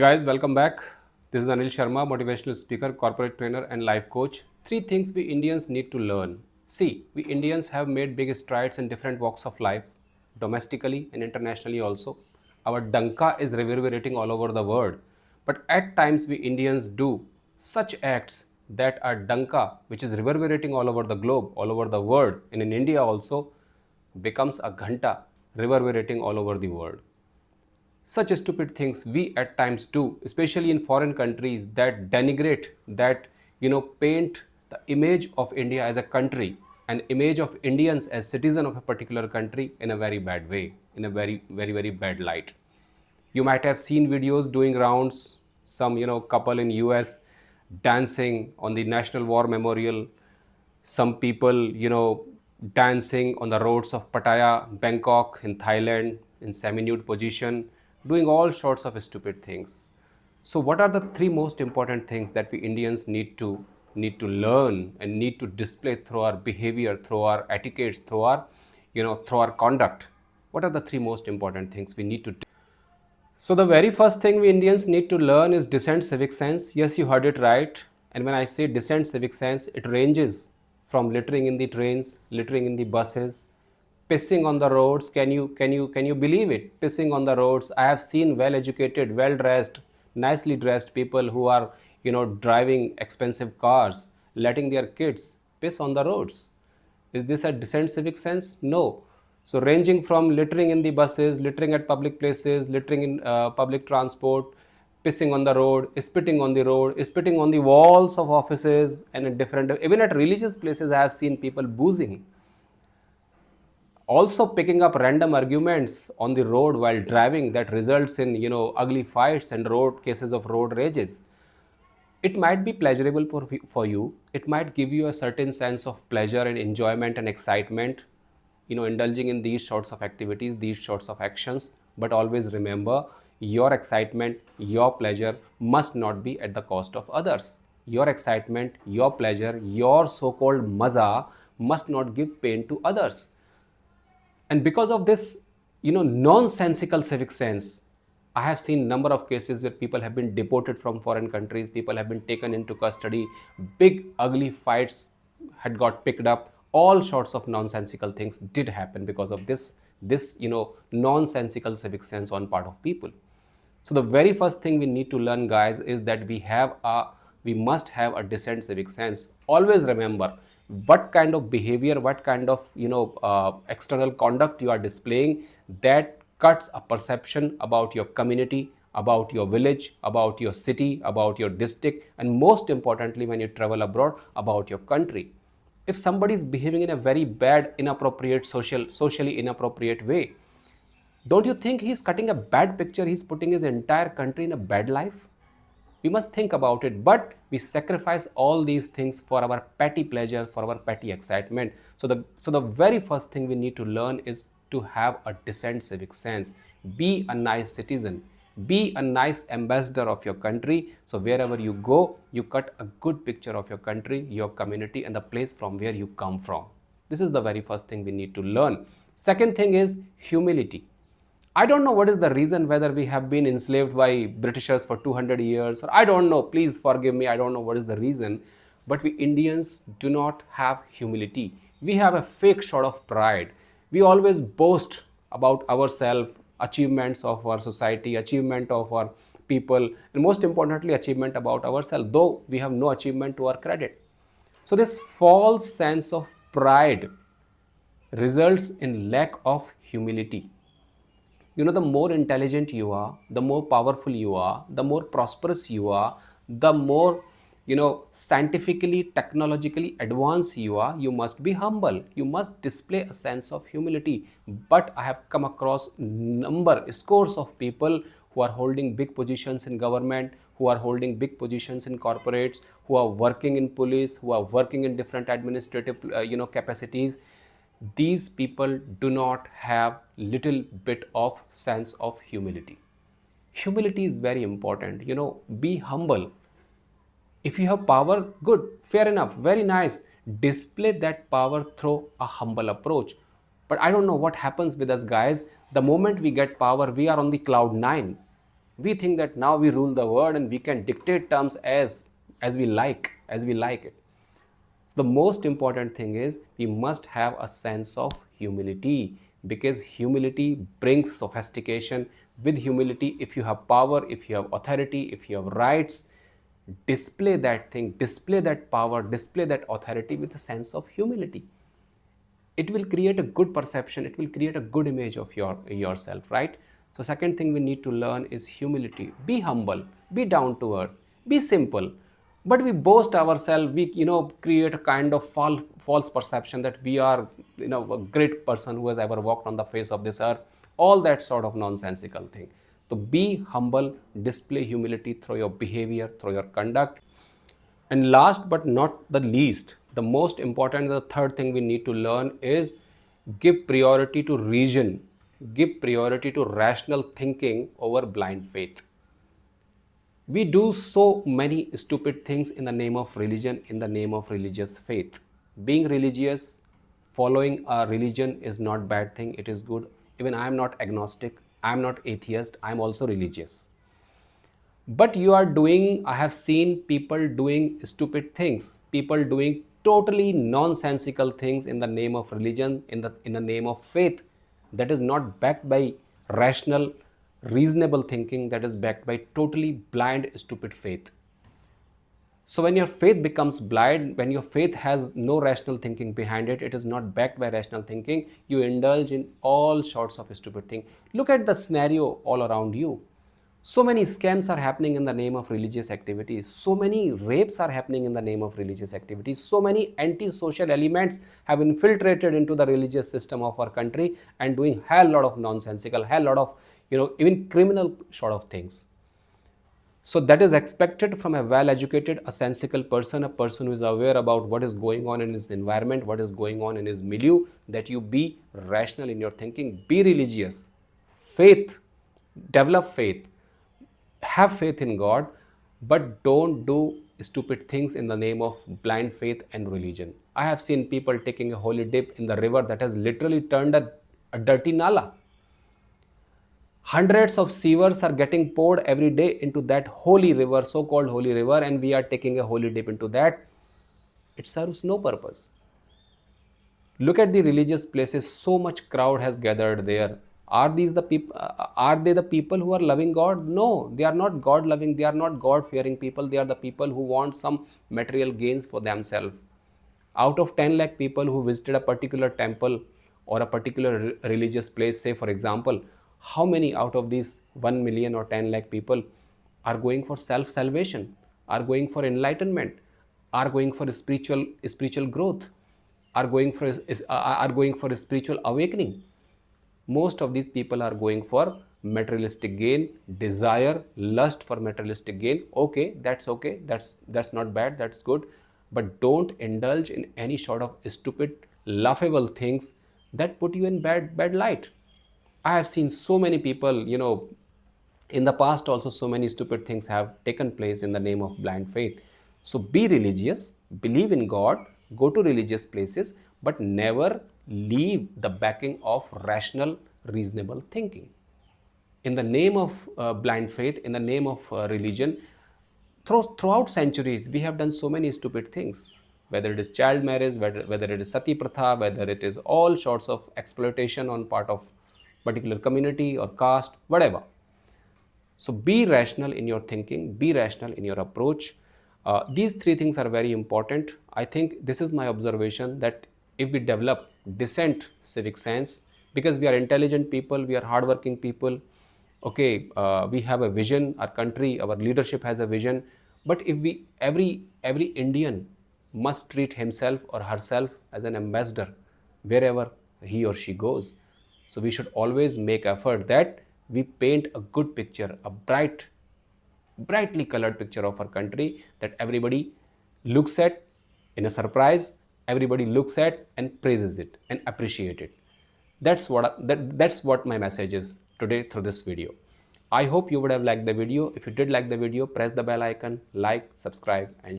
Guys, welcome back. This is Anil Sharma, motivational speaker, corporate trainer, and life coach. Three things we Indians need to learn. See, we Indians have made big strides in different walks of life, domestically and internationally also. Our Danka is reverberating all over the world. But at times, we Indians do such acts that are Danka, which is reverberating all over the globe, all over the world, and in India also, becomes a Ghanta, reverberating all over the world. Such stupid things we at times do, especially in foreign countries, that denigrate, that paint the image of India as a country, an image of Indians as citizen of a particular country in a very bad way, in a very bad light. You might have seen videos doing rounds, some couple in US dancing on the National War Memorial, some people dancing on the roads of Pattaya, Bangkok, in Thailand, in semi-nude position, doing all sorts of stupid things. So what are the three most important things that we Indians need to learn and need to display through our behavior, through our etiquettes, through our conduct? What are the three most important things we need to do? So the very first thing we Indians need to learn is decent civic sense. Yes, you heard it right. And when I say decent civic sense, it ranges from littering in the trains, littering in the buses, pissing on the roads. Can you believe it? Pissing on the roads. I have seen well-educated, well-dressed, nicely dressed people who are driving expensive cars, letting their kids piss on the roads. Is this a decent civic sense? No. So ranging from littering in the buses, littering at public places, littering in public transport, pissing on the road, spitting on the road, spitting on the walls of offices, and in different, even at religious places, I have seen people boozing. Also picking up random arguments on the road while driving that results in ugly fights and road cases of road rages. It might be pleasurable for you. It might give you a certain sense of pleasure and enjoyment and excitement, indulging in these sorts of activities, these sorts of actions. But always remember, your excitement, your pleasure must not be at the cost of others. Your excitement, your pleasure, your so-called maza must not give pain to others. And because of this nonsensical civic sense, I have seen number of cases where people have been deported from foreign countries, people have been taken into custody, big ugly fights had got picked up, all sorts of nonsensical things did happen because of this nonsensical civic sense on part of people. So the very first thing we need to learn, guys, is that we must have a decent civic sense. Always remember what kind of behavior, what kind of external conduct you are displaying, that cuts a perception about your community, about your village, about your city, about your district, and most importantly, when you travel abroad, about your country. If somebody is behaving in a very bad, inappropriate, socially inappropriate way, don't you think he's cutting a bad picture? He's putting his entire country in a bad life. We must think about it, but we sacrifice all these things for our petty pleasure, for our petty excitement. So the very first thing we need to learn is to have a decent civic sense. Be a nice citizen. Be a nice ambassador of your country. So wherever you go, you cut a good picture of your country, your community, and the place from where you come from. This is the very first thing we need to learn. Second thing is humility. I don't know what is the reason, whether we have been enslaved by Britishers for 200 years, or I don't know, please forgive me, I don't know what is the reason, but we Indians do not have humility. We have a fake sort of pride. We always boast about ourselves, achievements of our society, achievement of our people, and most importantly, achievement about ourselves, though we have no achievement to our credit. So this false sense of pride results in lack of humility. The more intelligent you are, the more powerful you are, the more prosperous you are, the more scientifically, technologically advanced you are, you must be humble, you must display a sense of humility. But I have come across scores of people who are holding big positions in government, who are holding big positions in corporates, who are working in police, who are working in different administrative capacities. These people do not have little bit of sense of humility. Humility is very important. Be humble. If you have power, good, fair enough, very nice, display that power through a humble approach. But I don't know what happens with us, guys. The moment we get power, we are on the cloud 9. We think that now we rule the world and we can dictate terms as we like it. So the most important thing is we must have a sense of humility, because humility brings sophistication. With humility, if you have power, if you have authority, if you have rights, display that thing, display that power, display that authority with a sense of humility. It will create a good perception, it will create a good image of yourself, right? So second thing we need to learn is humility. Be humble, be down to earth, be simple. But we boast ourselves, we create a kind of false perception that we are a great person who has ever walked on the face of this earth. All that sort of nonsensical thing. So be humble, display humility through your behavior, through your conduct. And last but not the least, the most important, the third thing we need to learn is give priority to reason, give priority to rational thinking over blind faith. We do so many stupid things in the name of religion, in the name of religious faith. Being religious, following a religion is not bad thing, it is good. Even I am not agnostic, I am not atheist, I am also religious. But you are doing, I have seen people doing stupid things, people doing totally nonsensical things in the name of religion, in the name of faith, that is not backed by rational reasonable thinking, that is backed by totally blind stupid faith. So when your faith becomes blind, when your faith has no rational thinking behind it, it is not backed by rational thinking, you indulge in all sorts of stupid things. Look at the scenario all around you. So many scams are happening in the name of religious activities. So many rapes are happening in the name of religious activities. So many anti-social elements have infiltrated into the religious system of our country and doing hell lot of nonsensical, hell lot of, even criminal sort of things. So that is expected from a well-educated, a sensible person, a person who is aware about what is going on in his environment, what is going on in his milieu, that you be rational in your thinking, be religious, faith, develop faith, have faith in God, but don't do stupid things in the name of blind faith and religion. I have seen people taking a holy dip in the river that has literally turned a dirty nala. Hundreds of sewers are getting poured every day into that holy river, so-called holy river, and we are taking a holy dip into that. It serves no purpose. Look at the religious places, so much crowd has gathered there. Are these the people? Are they the people who are loving God? No, they are not God loving, they are not God fearing people, they are the people who want some material gains for themselves. Out of 10 lakh people who visited a particular temple or a particular religious place, say for example, how many out of these 1 million or 10 lakh people are going for self salvation, are going for enlightenment, are going for spiritual growth, are going for a spiritual awakening? Most of these people are going for materialistic gain, desire, lust for materialistic gain. Okay, that's not bad, that's good, but don't indulge in any sort of stupid laughable things that put you in bad light. I have seen so many people, in the past also, so many stupid things have taken place in the name of blind faith. So be religious, believe in God, go to religious places, but never leave the backing of rational reasonable thinking. In the name of blind faith, in the name of religion, throughout centuries we have done so many stupid things, whether it is child marriage, whether it is sati pratha, whether it is all sorts of exploitation on part of particular community or caste, whatever. So be rational in your thinking, be rational in your approach. These three things are very important. I think this is my observation, that if we develop decent civic sense, because we are intelligent people, we are hardworking people, okay, we have a vision, our country, our leadership has a vision, but if we, every Indian must treat himself or herself as an ambassador wherever he or she goes. So we should always make effort that we paint a good picture, a brightly colored picture of our country, that everybody looks at in a surprise, everybody looks at and praises it and appreciate it. That's what my message is today through this video. I hope you would have liked the video. If you did like the video, press the bell icon, like, subscribe, and